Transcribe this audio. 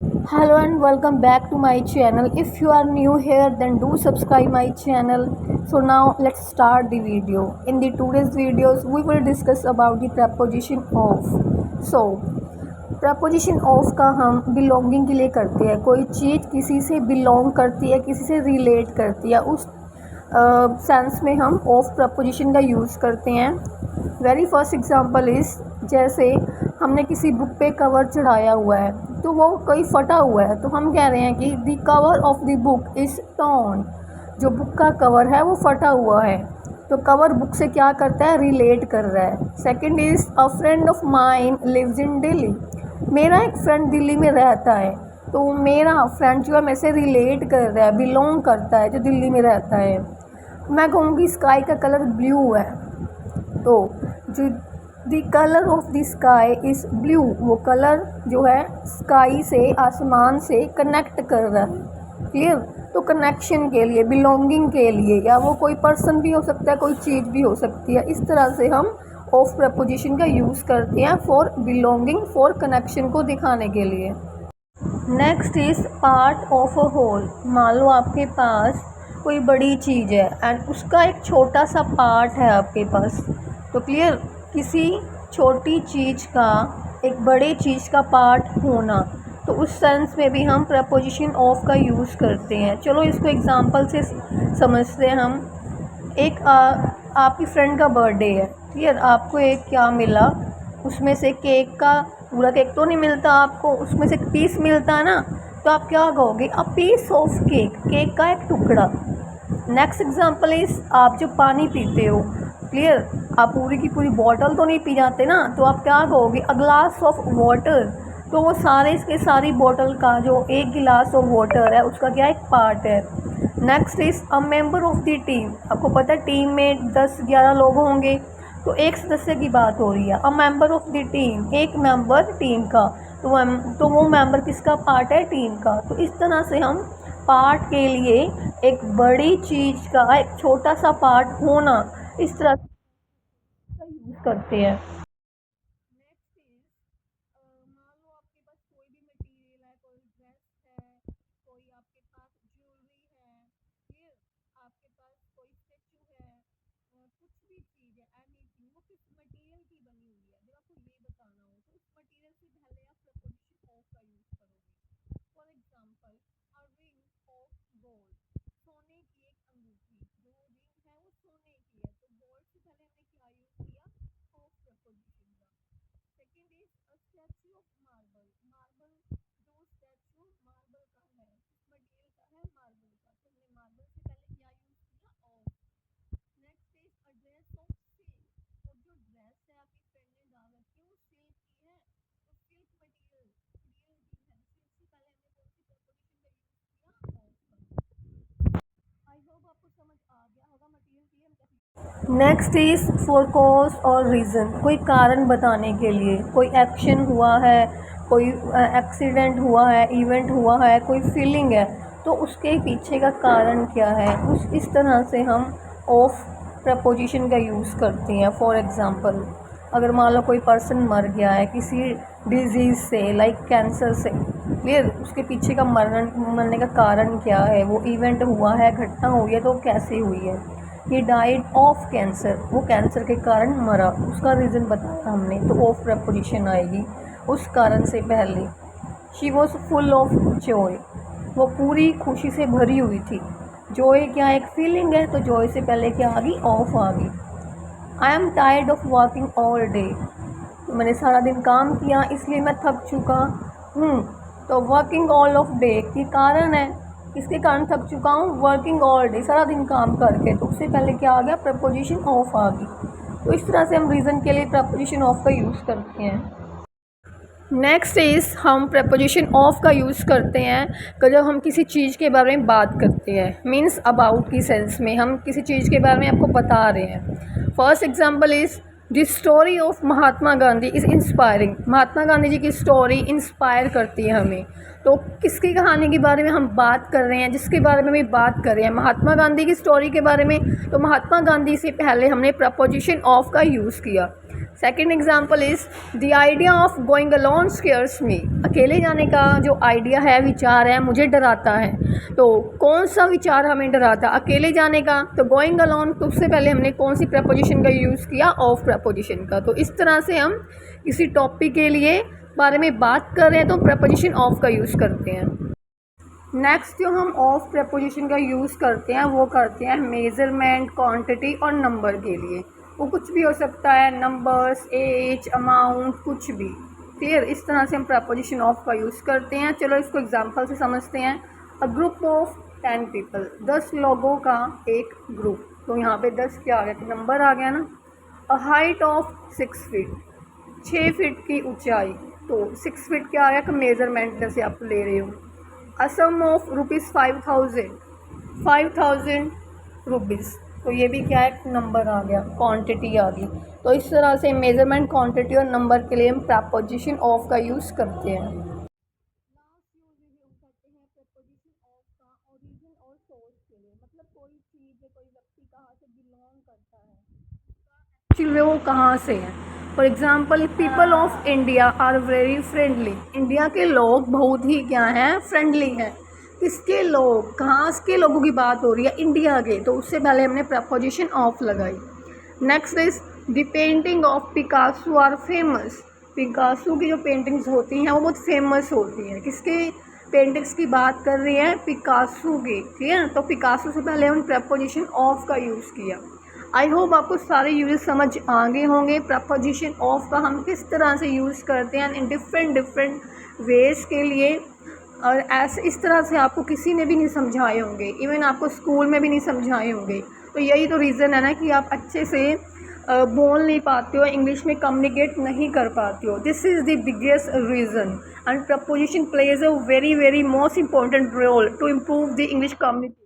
Hello and welcome back to my channel. If you are new here, then do subscribe my channel. So now let's start the video. In the today's videos we will discuss about the preposition of. So preposition of का हम belonging के लिए करते हैं। कोई चीज़ किसी से belong करती है, किसी से relate करती है, उस सेंस में हम ऑफ प्रपोजिशन का यूज़ करते हैं। वेरी फर्स्ट एग्जांपल इज़, जैसे हमने किसी बुक पे कवर चढ़ाया हुआ है तो वो कोई फटा हुआ है, तो हम कह रहे हैं कि the cover of the book is torn. जो बुक का कवर है वो फटा हुआ है, तो कवर बुक से क्या करता है, रिलेट कर रहा है। Second is, a friend of mine lives in Delhi. मेरा एक फ्रेंड दिल्ली में रहता है, तो मेरा फ्रेंड जो है मेरे से रिलेट कर रहा है, बिलोंग करता है, जो दिल्ली में रहता है। मैं कहूँगी स्काई का कलर ब्लू है, तो जो the colour of the sky is blue, वो कलर जो है स्काई से, आसमान से कनेक्ट कर रहा है। क्लियर? तो कनेक्शन के लिए, बिलोंगिंग के लिए, या वो कोई पर्सन भी हो सकता है, कोई चीज़ भी हो सकती है। इस तरह से हम ऑफ प्रपोजिशन का यूज़ करते हैं फॉर बिलोंगिंग, फॉर कनेक्शन को दिखाने के लिए। Next is part of a whole. मान लो आपके पास कोई बड़ी चीज़ है एंड उसका एक छोटा सा पार्ट है आपके पास, तो क्लियर, किसी छोटी चीज़ का एक बड़े चीज़ का पार्ट होना, तो उस सेंस में भी हम प्रपोजिशन ऑफ का यूज़ करते हैं। चलो इसको एग्जांपल से समझते हैं हम। एक आपकी फ्रेंड का बर्थडे है, क्लियर, आपको एक क्या मिला, उसमें से केक का पूरा केक तो नहीं मिलता आपको, उसमें से एक पीस मिलता है ना, तो आप क्या कहोगे, a piece of cake, cake का एक टुकड़ा। नेक्स्ट एग्जांपल इज़, आप जो पानी पीते हो, क्लियर, आप पूरी की पूरी बॉटल तो नहीं पी जाते ना, तो आप क्या कहोगे, अ ग्लास ऑफ वाटर। तो वो सारे के सारी बॉटल का जो एक गिलास ऑफ वाटर है उसका क्या एक पार्ट है। Next is, a member of the team. आपको पता है टीम में 10-11 लोग होंगे, तो एक सदस्य की बात हो रही है। A member of the team, एक मेंबर टीम का, तो वो मेंबर किसका पार्ट है, टीम का। तो इस तरह से हम पार्ट के लिए एक बड़ी चीज़ का एक छोटा सा पार्ट होना, इस तरह का यूज़ करते हैं। नेक्स्ट इज, मान लो आपके पास कोई भी मटेरियल है, कोई ड्रेस है, कोई आपके पास ज्वेलरी है, फिर आपके पास कोई स्टेचू है, कुछ भी चीज़ है, एनीथिंग, वो किस मटेरियल की बनी हुई है, जब आपको ये बताना हो तो उस मटेरियल से पहले आप प्रपोजिशन ऑफ का यूज़ करोगे। For example, a ring of gold, सोने की एक अंगूठी। जो रिंग है वो सोने की है, तो गोल्ड से पहले हमने क्या यूज़ किया, ऑफ प्रपोजिशन का। Second is, a statue of marble. Marble, जो स्टैचू मार्बल का है, किस मटेरियल का है, मार्बल का, तो हमने मार्बल से पहले क्या यूज़ किया, of. Next is, a dress of silk. और जो ड्रेस है आपकी फ्रेंड ने डाल रखी है वो सिल्क की है, तो सिल्क मटेरियल मटेरियल की है, सिल्क से पहले हमने कौन सी प्रपोजिशन का यूज़ किया, ऑफ का। आई होप आपको समझ आ गया होगा मटेरियल की हम कैसे। नेक्स्ट इज फॉर कॉज और रीज़न। कोई कारण बताने के लिए, कोई एक्शन हुआ है, कोई एक्सीडेंट हुआ है, इवेंट हुआ है, कोई फीलिंग है, तो उसके पीछे का कारण क्या है, उस इस तरह से हम ऑफ प्रपोजिशन का यूज़ करते हैं। फॉर एग्ज़ाम्पल, अगर मान लो कोई पर्सन मर गया है किसी डिजीज़ से, लाइक कैंसर से, क्लियर, उसके पीछे का मरने का कारण क्या है, वो इवेंट हुआ है, घटना हुई है, तो कैसे हुई है। ही डाइड ऑफ कैंसर, वो कैंसर के कारण मरा, उसका रीज़न बताया हमने, तो ऑफ प्रपोजिशन आएगी उस कारण से पहले। She was full of Joy, वो पूरी खुशी से भरी हुई थी। जॉय क्या एक फीलिंग है, तो जॉय से पहले क्या आ गई, ऑफ आ गई। I am tired of working all day, मैंने सारा दिन काम किया इसलिए मैं थक चुका हूँ, तो वर्किंग ऑल ऑफ डे की कारण है, किसके कारण थक चुका हूँ, वर्किंग ऑल डे, सारा दिन काम करके, तो उससे पहले क्या आ गया, प्रपोजिशन ऑफ आ गई। तो इस तरह से हम रीज़न के लिए प्रपोजिशन ऑफ का यूज़ करते हैं। नेक्स्ट इज़, हम प्रपोजिशन ऑफ का यूज़ करते हैं जब हम किसी चीज़ के बारे में बात करते हैं, मीन्स अबाउट की सेंस में हम किसी चीज़ के बारे में आपको बता रहे हैं। First example is, the story of Mahatma Gandhi is inspiring. Mahatma Gandhi ji की स्टोरी इंस्पायर करती है हमें। तो किसकी कहानी के बारे में हम बात कर रहे हैं, जिसके बारे में भी बात कर रहे हैं, महात्मा गांधी की स्टोरी के बारे में, तो महात्मा गांधी से पहले हमने प्रपोजिशन ऑफ का यूज़ किया। Second example is the idea of going alone scares me. अकेले जाने का जो आइडिया है, विचार है, मुझे डराता है। तो कौन सा विचार हमें डराता? अकेले जाने का। तो गोइंग अलोन, तो उससे पहले हमने कौन सी प्रपोजिशन का यूज़ किया? ऑफ प्रपोजिशन का। तो इस तरह से हम किसी टॉपिक के लिए बारे में बात कर रहे हैं तो प्रपोजिशन ऑफ का यूज़ करते हैं। नेक्स्ट जो हम ऑफ प्रपोजिशन का यूज़ करते हैं वो करते हैं मेज़रमेंट, क्वांटिटी और नंबर के लिए। वो कुछ भी हो सकता है, नंबर्स, एज, अमाउंट, कुछ भी। फिर इस तरह से हम प्रपोजिशन ऑफ का यूज़ करते हैं। चलो इसको एग्जांपल से समझते हैं। अ ग्रुप ऑफ 10 पीपल, 10 लोगों का एक ग्रुप। तो यहाँ पे 10 क्या आ गया? तो नंबर आ गया ना। A height of 6 feet, 6 feet की ऊंचाई। तो 6 फीट क्या आ गया? कि मेज़रमेंट जैसे आप ले रहे हो। अ सम ऑफ ₹5000, 5000 रुपीज़। तो ये भी क्या है? नंबर आ गया, क्वांटिटी आ गई। तो इस तरह से मेज़रमेंट, क्वांटिटी और नंबर के लिए हम प्रपोजिशन ऑफ का यूज़ करते हैं। लास्ट यूज हम करते हैं प्रपोजिशन ऑफ का ओरिजिन और सोर्स के लिए। मतलब कोई चीज़ या कोई व्यक्ति कहाँ से बिलोंग करता है, एक्चुअली वो कहाँ से है। For example, people of India are very friendly. India के लोग बहुत ही क्या हैं? फ्रेंडली हैं। किसके लोग? कहाँ के लोगों की बात हो रही है? इंडिया के। तो उससे पहले हमने प्रपोजिशन ऑफ लगाई। Next is the painting of Picasso are famous. Picasso की जो पेंटिंग्स होती हैं वो बहुत फेमस होती हैं। किसके पेंटिंग्स की बात कर रही है? पिकासो की, ठीक है। तो पिकासो से पहले हमने प्रपोजिशन ऑफ का यूज़ किया। आई होप आपको सारे यूज़ समझ आ गए होंगे। प्रपोजिशन ऑफ का हम किस तरह से यूज़ करते हैं इन डिफरेंट वेज़ के लिए। और ऐसे इस तरह से आपको किसी ने भी नहीं समझाए होंगे, इवन आपको स्कूल में भी नहीं समझाए होंगे। तो यही तो रीज़न है ना कि आप अच्छे से बोल नहीं पाते हो, इंग्लिश में कम्युनिकेट नहीं कर पाते हो। This is the biggest reason. And preposition plays a very most important role to improve the English communication.